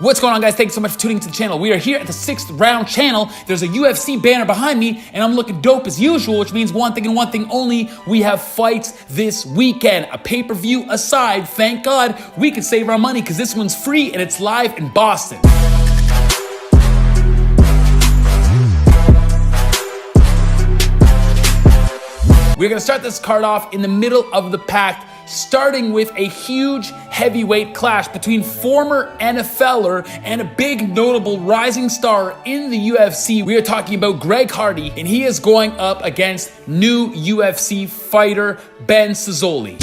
What's going on, guys? Thanks so much for tuning into the channel. We are here at the 6th round channel. There's a UFC banner behind me, and I'm looking dope as usual, which means one thing and one thing only. We have fights this weekend. A pay-per-view aside, thank God, we can save our money because this one's free and it's live in Boston. We're going to start this card off in the middle of the pack, starting with a huge heavyweight clash between former NFLer and a big notable rising star in the UFC. We are talking about Greg Hardy, and he is going up against new UFC fighter Ben Cizzoli.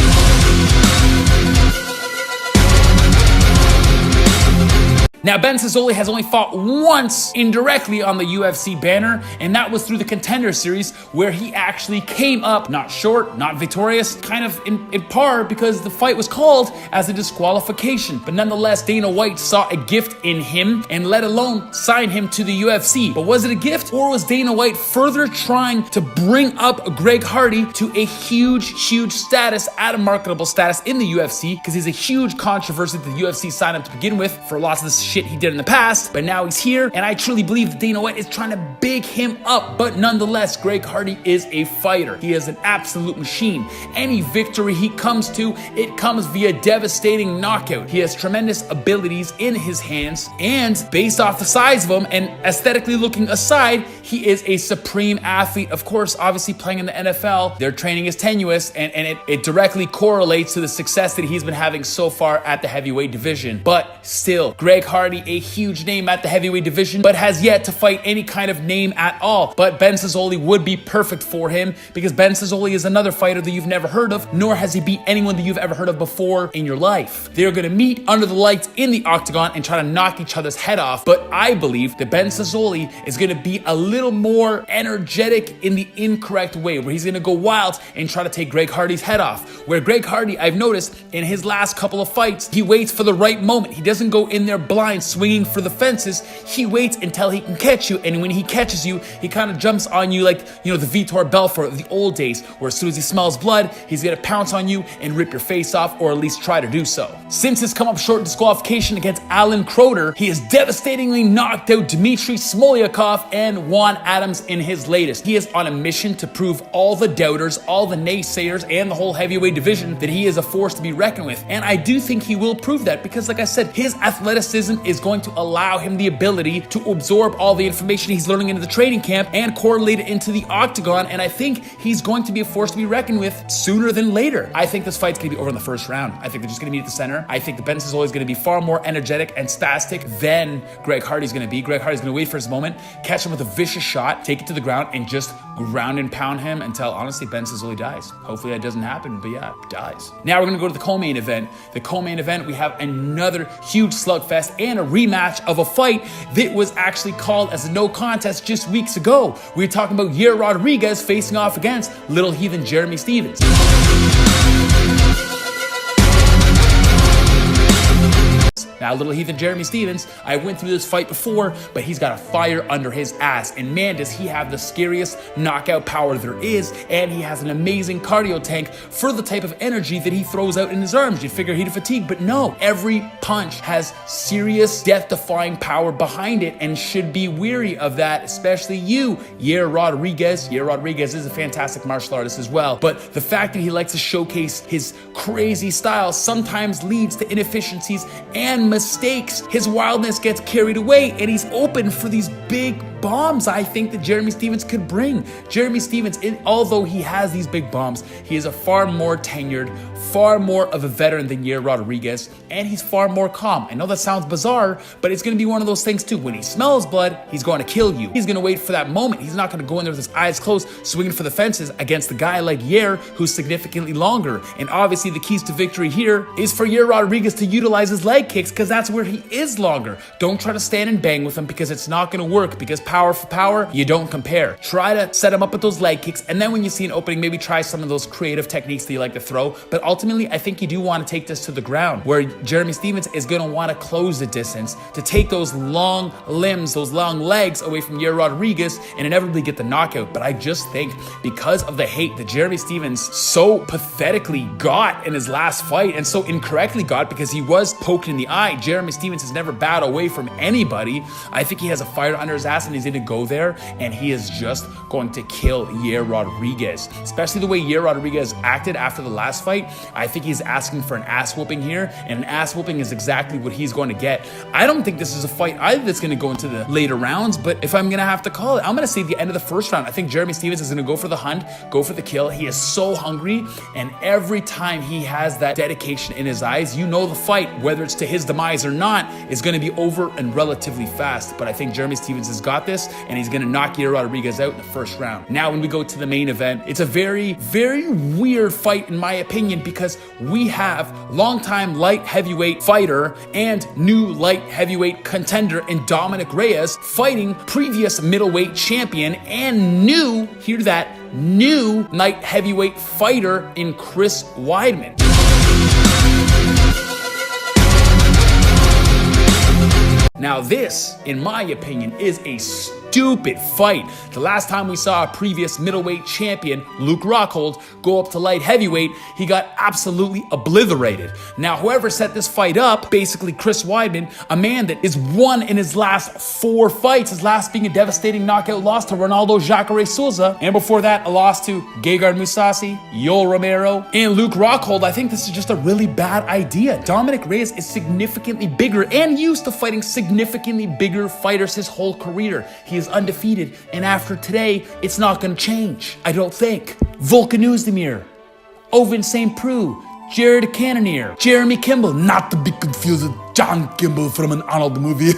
Now, Ben Cizzoli has only fought once indirectly on the UFC banner, and that was through the Contender Series, where he actually came up not short, not victorious, kind of in par, because the fight was called as a disqualification. But nonetheless, Dana White saw a gift in him, and let alone sign him to the UFC. But was it a gift, or was Dana White further trying to bring up Greg Hardy to a huge status, at a marketable status in the UFC, because he's a huge controversy that the UFC signed him to begin with for lots of this shit he did in the past, but now he's here, and I truly believe that Dana White is trying to big him up. But nonetheless, Greg Hardy is a fighter. He is an absolute machine. Any victory he comes to, it comes via devastating knockout. He has tremendous abilities in his hands, and based off the size of him and aesthetically looking aside, he is a supreme athlete. Of course, obviously playing in the NFL, their training is tenuous, and it directly correlates to the success that he's been having so far at the heavyweight division. But still, Greg Hardy, a huge name at the heavyweight division, but has yet to fight any kind of name at all. But Ben Cizzoli would be perfect for him, because Ben Cizzoli is another fighter that you've never heard of, nor has he beat anyone that you've ever heard of before in your life. They're going to meet under the lights in the octagon and try to knock each other's head off. But I believe that Ben Cizzoli is going to be a little more energetic in the incorrect way, where he's going to go wild and try to take Greg Hardy's head off. Where Greg Hardy, I've noticed in his last couple of fights, he waits for the right moment. He doesn't go in there blind swinging for the fences. He waits until he can catch you, and when he catches you, he kind of jumps on you like, you know, the Vitor Belfort of the old days, where as soon as he smells blood, he's gonna pounce on you and rip your face off, or at least try to do so. Since his come up short disqualification against Alan Croter, he has devastatingly knocked out Dmitry Smolyakov and Juan Adams in his latest. He is on a mission to prove all the doubters, all the naysayers, and the whole heavyweight division that he is a force to be reckoned with. And I do think he will prove that, because like I said, his athleticism is going to allow him the ability to absorb all the information he's learning into the training camp and correlate it into the octagon, and I think he's going to be a force to be reckoned with sooner than later. I think this fight's going to be over in the first round. I think they're just going to meet at the center. I think that Ben Cizzoli is going to be far more energetic and spastic than Greg Hardy's going to be. Greg Hardy's going to wait for his moment, catch him with a vicious shot, take it to the ground, and just ground and pound him until, honestly, Ben Cizzoli dies. Hopefully that doesn't happen, but yeah, dies. Now we're going to go to the co-main event. The co-main event, we have another huge slugfest and a rematch of a fight that was actually called as a no contest just weeks ago. We're talking about Yair Rodriguez facing off against Little Heathen Jeremy Stephens. Now, Little Heathen Jeremy Stephens, I went through this fight before, but he's got a fire under his ass. And man, does he have the scariest knockout power there is. And he has an amazing cardio tank for the type of energy that he throws out in his arms. You'd figure he'd fatigue, but no. Every punch has serious death-defying power behind it, and should be weary of that, especially you, Yair Rodriguez. Yair Rodriguez is a fantastic martial artist as well. But the fact that he likes to showcase his crazy style sometimes leads to inefficiencies and mistakes. His wildness gets carried away, and he's open for these big bombs I think that Jeremy Stephens could bring. Jeremy Stephens, although he has these big bombs, he is a far more tenured, far more of a veteran than Yair Rodriguez, and he's far more calm. I know that sounds bizarre, but it's going to be one of those things too. When he smells blood, he's going to kill you. He's going to wait for that moment. He's not going to go in there with his eyes closed, swinging for the fences against a guy like Yair, who's significantly longer. And obviously the keys to victory here is for Yair Rodriguez to utilize his leg kicks, because that's where he is longer. Don't try to stand and bang with him, because it's not going to work, because power for power, you don't compare. Try to set him up with those leg kicks, and then when you see an opening, maybe try some of those creative techniques that you like to throw. But ultimately, I think you do want to take this to the ground, where Jeremy Stephens is going to want to close the distance to take those long limbs, those long legs away from Yair Rodriguez and inevitably get the knockout. But I just think because of the hate that Jeremy Stephens so pathetically got in his last fight, and so incorrectly got because he was poked in the eye, Jeremy Stephens has never bowed away from anybody. I think he has a fire under his ass and he's going to go there and he is just going to kill Yair Rodriguez. Especially the way Yair Rodriguez acted after the last fight. I think he's asking for an ass whooping here, and an ass whooping is exactly what he's going to get. I don't think this is a fight either that's going to go into the later rounds, but if I'm going to have to call it, I'm going to say the end of the first round. I think Jeremy Stephens is going to go for the hunt, go for the kill. He is so hungry, and every time he has that dedication in his eyes, you know the fight, whether it's to his demise or not, is going to be over and relatively fast. But I think Jeremy Stephens has got this, and he's going to knock Yair Rodriguez out in the first round. Now, when we go to the main event, it's a very, very weird fight in my opinion, because we have longtime light heavyweight fighter and new light heavyweight contender in Dominick Reyes fighting previous middleweight champion and new, hear that, new light heavyweight fighter in Chris Weidman. Now this, in my opinion, is a stupid fight. The last time we saw a previous middleweight champion, Luke Rockhold, go up to light heavyweight, he got absolutely obliterated. Now, whoever set this fight up, basically Chris Weidman, a man that is won in his last 4 fights, his last being a devastating knockout loss to Ronaldo Jacare Souza, and before that, a loss to Gegard Mousasi, Yoel Romero, and Luke Rockhold. I think this is just a really bad idea. Dominick Reyes is significantly bigger and used to fighting significantly bigger fighters his whole career. He is undefeated, and after today, it's not going to change. I don't think. Volkan Oezdemir, Ovince St. Preux, Jared Cannonier, Jeremy Kimball, not to be confused with John Kimball from an Arnold movie.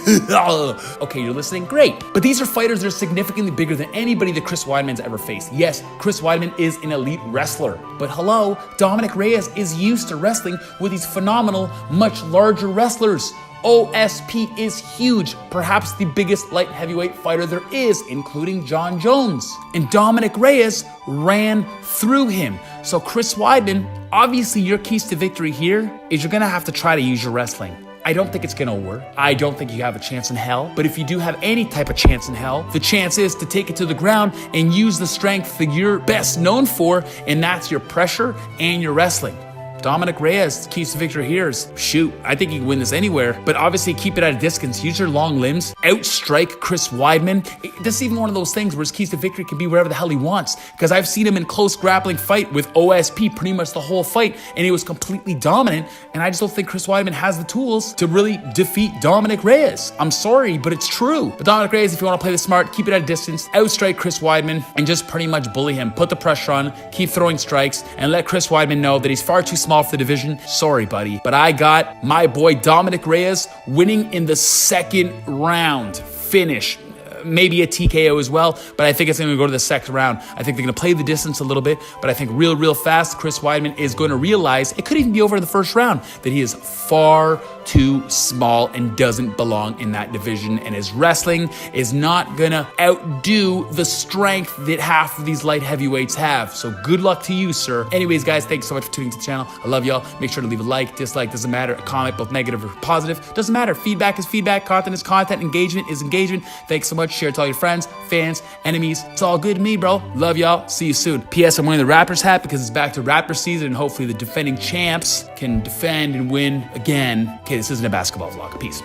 Okay, you're listening? Great. But these are fighters that are significantly bigger than anybody that Chris Weidman's ever faced. Yes, Chris Weidman is an elite wrestler, but hello, Dominick Reyes is used to wrestling with these phenomenal, much larger wrestlers. OSP is huge, perhaps the biggest light heavyweight fighter there is, including John Jones. And Dominick Reyes ran through him. So Chris Weidman, obviously your keys to victory here is you're gonna have to try to use your wrestling. I don't think it's gonna work. I don't think you have a chance in hell. But if you do have any type of chance in hell, the chance is to take it to the ground and use the strength that you're best known for, and that's your pressure and your wrestling. Dominick Reyes, keys to victory here is, shoot, I think he can win this anywhere, but obviously keep it at a distance. Use your long limbs, outstrike Chris Weidman. This is even one of those things where his keys to victory can be wherever the hell he wants, because I've seen him in close grappling fight with OSP pretty much the whole fight, and he was completely dominant, and I just don't think Chris Weidman has the tools to really defeat Dominick Reyes. I'm sorry, but it's true. But Dominick Reyes, if you want to play this smart, keep it at a distance, outstrike Chris Weidman, and just pretty much bully him. Put the pressure on, keep throwing strikes, and let Chris Weidman know that he's far too small for the division. Sorry, buddy, but I got my boy Dominick Reyes winning in the second round. Finish. Maybe a TKO as well, but I think it's going to go to the second round. I think they're going to play the distance a little bit, but I think real fast, Chris Weidman is going to realize, it could even be over in the first round, that he is far too small and doesn't belong in that division, and his wrestling is not going to outdo the strength that half of these light heavyweights have. So good luck to you, sir. Anyways, guys, thanks so much for tuning to the channel. I love y'all. Make sure to leave a like, dislike, doesn't matter, a comment, both negative or positive, doesn't matter. Feedback is feedback, content is content, engagement is engagement. Thanks so much. Share it to all your friends, fans, enemies. It's all good to me, bro. Love y'all. See you soon. P.S. I'm wearing the Raptors hat because it's back to Raptors season, and hopefully the defending champs can defend and win again. Okay, this isn't a basketball vlog. Peace.